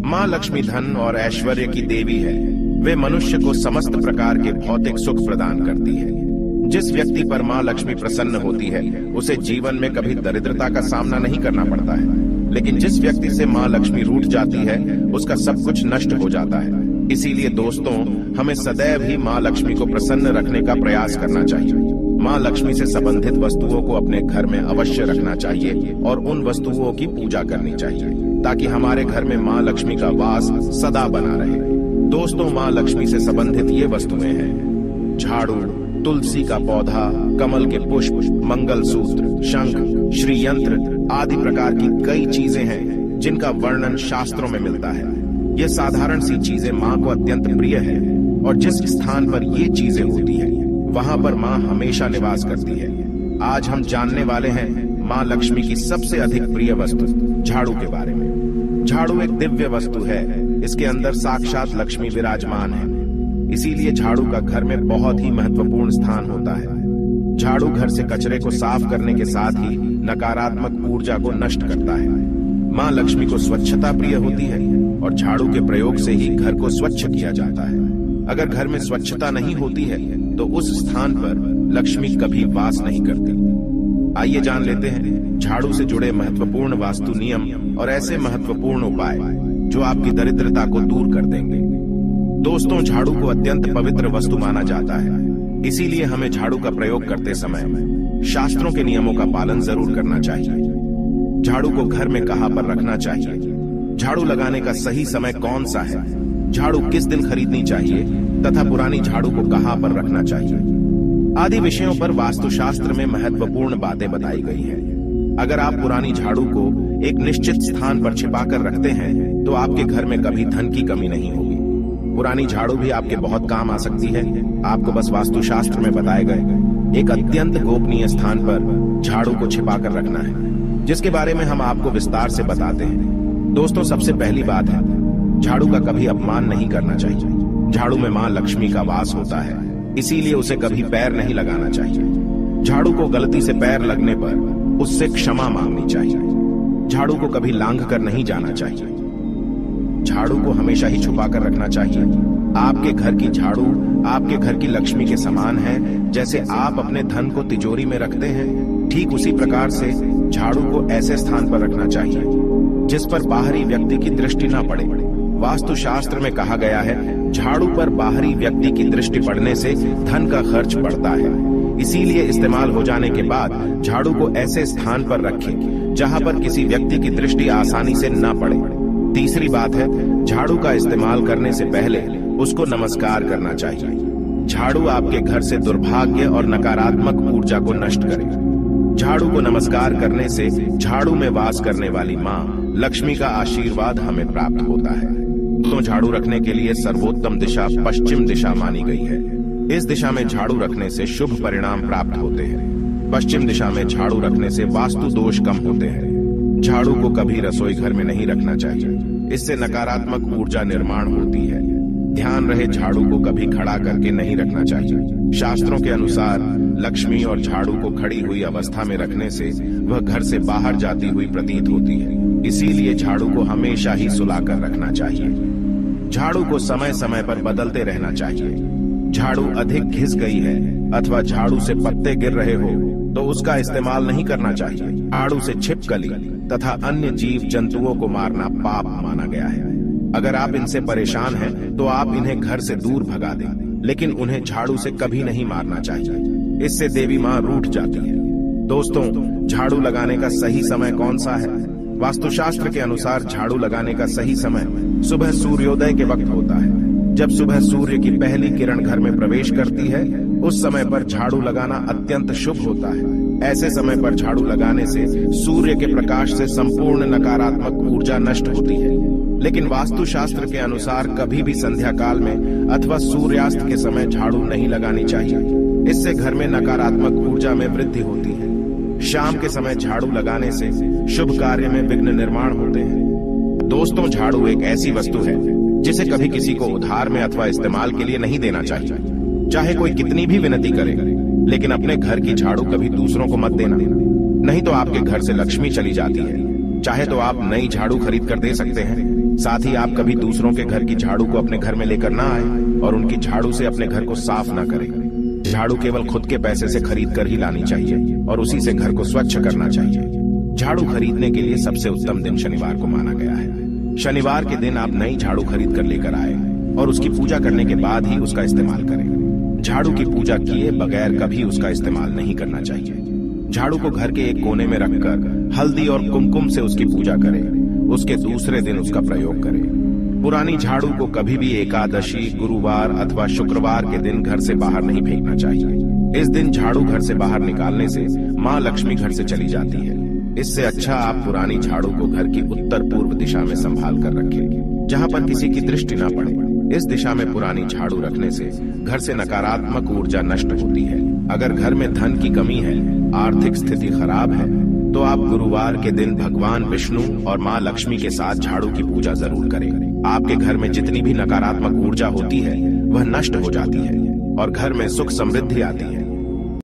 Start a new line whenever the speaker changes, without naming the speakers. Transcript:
माँ लक्ष्मी धन और ऐश्वर्य की देवी है। वे मनुष्य को समस्त प्रकार के भौतिक सुख प्रदान करती है। जिस व्यक्ति पर माँ लक्ष्मी प्रसन्न होती है उसे जीवन में कभी दरिद्रता का सामना नहीं करना पड़ता है, लेकिन जिस व्यक्ति से माँ लक्ष्मी रूठ जाती है उसका सब कुछ नष्ट हो जाता है। इसीलिए दोस्तों, हमें सदैव ही माँ लक्ष्मी को प्रसन्न रखने का प्रयास करना चाहिए। माँ लक्ष्मी से संबंधित वस्तुओं को अपने घर में अवश्य रखना चाहिए और उन वस्तुओं की पूजा करनी चाहिए ताकि हमारे घर में माँ लक्ष्मी का वास सदा बना रहे। दोस्तों, माँ लक्ष्मी से संबंधित ये वस्तुएं हैं: झाड़ू, तुलसी का पौधा, कमल के पुष्प, मंगल सूत्र, शंख, श्री यंत्र आदि प्रकार की कई चीजें हैं जिनका वर्णन शास्त्रों में मिलता है। ये साधारण सी चीजें माँ को अत्यंत प्रिय है और जिस स्थान पर ये चीजें होती है वहां पर माँ हमेशा निवास करती है। आज हम जानने वाले हैं माँ लक्ष्मी की सबसे अधिक प्रिय वस्तु झाड़ू के बारे में। झाड़ू एक दिव्य वस्तु है। इसके अंदर साक्षात लक्ष्मी विराजमान है। इसीलिए झाड़ू का घर में बहुत ही महत्वपूर्ण स्थान होता है। झाड़ू घर से कचरे को साफ करने के साथ ही नकारात्मक ऊर्जा को नष्ट करता है। माँ लक्ष्मी को स्वच्छता प्रिय होती है और झाड़ू के प्रयोग से ही घर को स्वच्छ किया जाता है। अगर घर में स्वच्छता नहीं होती है तो उस स्थान पर लक्ष्मी कभी वास नहीं करती। आइए जान लेते हैं झाड़ू से जुड़े महत्वपूर्ण वास्तु नियम और ऐसे महत्वपूर्ण उपाय जो आपकी दरिद्रता को दूर कर देंगे। दोस्तों, झाड़ू को अत्यंत पवित्र वस्तु माना जाता है। इसीलिए हमें झाड़ू का प्रयोग करते समय शास्त्रों के नियमों का पालन जरूर करना चाहिए। झाड़ू को घर में कहाँ पर रखना चाहिए, झाड़ू लगाने का सही समय कौन सा है, झाड़ू किस दिन खरीदनी चाहिए तथा पुरानी झाड़ू को कहाँ पर रखना चाहिए आदि विषयों पर वास्तुशास्त्र में महत्वपूर्ण बातें बताई गई हैं। अगर आप पुरानी झाड़ू को एक निश्चित स्थान पर छिपाकर रखते हैं तो आपके घर में कभी धन की कमी नहीं होगी। पुरानी झाड़ू भी आपके बहुत काम आ सकती है। आपको बस वास्तुशास्त्र में बताए गए एक अत्यंत गोपनीय स्थान पर झाड़ू को छिपाकर रखना है, जिसके बारे में हम आपको विस्तार से बताते हैं। दोस्तों, सबसे पहली बात है झाड़ू का कभी अपमान नहीं करना चाहिए। झाड़ू में माँ लक्ष्मी का वास होता है, इसीलिए उसे कभी पैर नहीं लगाना चाहिए। झाड़ू को गलती से पैर लगने पर उससे क्षमा मांगनी चाहिए। झाड़ू को कभी लांघ कर नहीं जाना चाहिए। झाड़ू को हमेशा ही छुपा कर रखना चाहिए। आपके घर की झाड़ू आपके घर की लक्ष्मी के समान है। जैसे आप अपने धन को तिजोरी में रखते हैं, ठीक उसी प्रकार से झाड़ू को ऐसे स्थान पर रखना चाहिए जिस पर बाहरी व्यक्ति की दृष्टि न पड़े। वास्तुशास्त्र में कहा गया है झाड़ू पर बाहरी व्यक्ति की दृष्टि पड़ने से धन का खर्च बढ़ता है। इसीलिए इस्तेमाल हो जाने के बाद झाड़ू को ऐसे स्थान पर रखें जहां पर किसी व्यक्ति की दृष्टि आसानी से न पड़े। तीसरी बात है झाड़ू का इस्तेमाल करने से पहले उसको नमस्कार करना चाहिए। झाड़ू आपके घर से दुर्भाग्य और नकारात्मक ऊर्जा को नष्ट करे। झाड़ू को नमस्कार करने से झाड़ू में वास करने वाली माँ लक्ष्मी का आशीर्वाद हमें प्राप्त होता है। तो झाड़ू रखने के लिए सर्वोत्तम दिशा पश्चिम दिशा मानी गई है। इस दिशा में झाड़ू रखने से शुभ परिणाम प्राप्त होते हैं। पश्चिम दिशा में झाड़ू रखने से वास्तु दोष कम होते हैं। झाड़ू को कभी रसोई घर में नहीं रखना चाहिए, इससे नकारात्मक ऊर्जा निर्माण होती है। ध्यान रहे झाड़ू को कभी खड़ा करके नहीं रखना चाहिए। शास्त्रों के अनुसार लक्ष्मी और झाड़ू को खड़ी हुई अवस्था में रखने से वह घर से बाहर जाती हुई प्रतीत होती है। इसीलिए झाड़ू को हमेशा ही सुलाकर रखना चाहिए। झाड़ू को समय समय पर बदलते रहना चाहिए। झाड़ू अधिक घिस गई है अथवा झाड़ू से पत्ते गिर रहे हो तो उसका इस्तेमाल नहीं करना चाहिए। झाड़ू से छिपकली तथा अन्य जीव जंतुओं को मारना पाप माना गया है। अगर आप इनसे परेशान हैं तो आप इन्हें घर से दूर भगा दें, लेकिन उन्हें झाड़ू से कभी नहीं मारना चाहिए। इससे देवी माँ रूठ जाती है। दोस्तों, झाड़ू लगाने का सही समय कौन सा है? वास्तुशास्त्र के अनुसार झाड़ू लगाने का सही समय सुबह सूर्योदय के वक्त होता है। जब सुबह सूर्य की पहली किरण घर में प्रवेश करती है उस समय पर झाड़ू लगाना अत्यंत शुभ होता है। ऐसे समय पर झाड़ू लगाने से सूर्य के प्रकाश से संपूर्ण नकारात्मक ऊर्जा नष्ट होती है। लेकिन वास्तुशास्त्र के अनुसार कभी भी संध्या काल में अथवा सूर्यास्त के समय झाड़ू नहीं लगानी चाहिए। इससे घर में नकारात्मक ऊर्जा में वृद्धि होती है। शाम के समय झाड़ू लगाने से शुभ कार्य में विघ्न निर्माण होते हैं। दोस्तों, झाड़ू एक ऐसी वस्तु है जिसे कभी किसी को उधार में अथवा इस्तेमाल के लिए नहीं देना चाहिए। चाहे कोई कितनी भी विनती करे, लेकिन अपने घर की झाड़ू कभी दूसरों को मत देना, नहीं तो आपके घर से लक्ष्मी चली जाती है। चाहे तो आप नई झाड़ू खरीद कर दे सकते हैं, साथ ही आप कभी दूसरों के घर की झाड़ू को अपने घर में लेकर ना आए और उनकी झाड़ू से अपने घर को साफ ना करें। झाड़ू केवल खुद के पैसे से खरीद कर ही लानी चाहिए और उसी से घर को स्वच्छ करना चाहिए। झाड़ू खरीदने के लिए सबसे उत्तम दिन शनिवार को माना गया है। शनिवार के दिन आप नई झाड़ू खरीद कर लेकर आए और उसकी पूजा करने के बाद ही उसका इस्तेमाल करें। झाड़ू की पूजा किए बगैर कभी उसका इस्तेमाल नहीं करना चाहिए। झाड़ू को घर के एक कोने में रखकर हल्दी और कुमकुम से उसकी पूजा करें। उसके दूसरे दिन उसका प्रयोग करें। पुरानी झाड़ू को कभी भी एकादशी, गुरुवार अथवा शुक्रवार के दिन घर से बाहर नहीं फेंकना चाहिए। इस दिन झाड़ू घर से बाहर निकालने से माँ लक्ष्मी घर से चली जाती है। इससे अच्छा आप पुरानी झाड़ू को घर की उत्तर पूर्व दिशा में संभाल कर रखें, जहाँ पर किसी की दृष्टि न पड़े। इस दिशा में पुरानी झाड़ू रखने से घर से नकारात्मक ऊर्जा नष्ट होती है। अगर घर में धन की कमी है, आर्थिक स्थिति खराब है, तो आप गुरुवार के दिन भगवान विष्णु और माँ लक्ष्मी के साथ झाड़ू की पूजा जरूर करें। आपके घर में जितनी भी नकारात्मक ऊर्जा होती है वह नष्ट हो जाती है और घर में सुख समृद्धि आती है।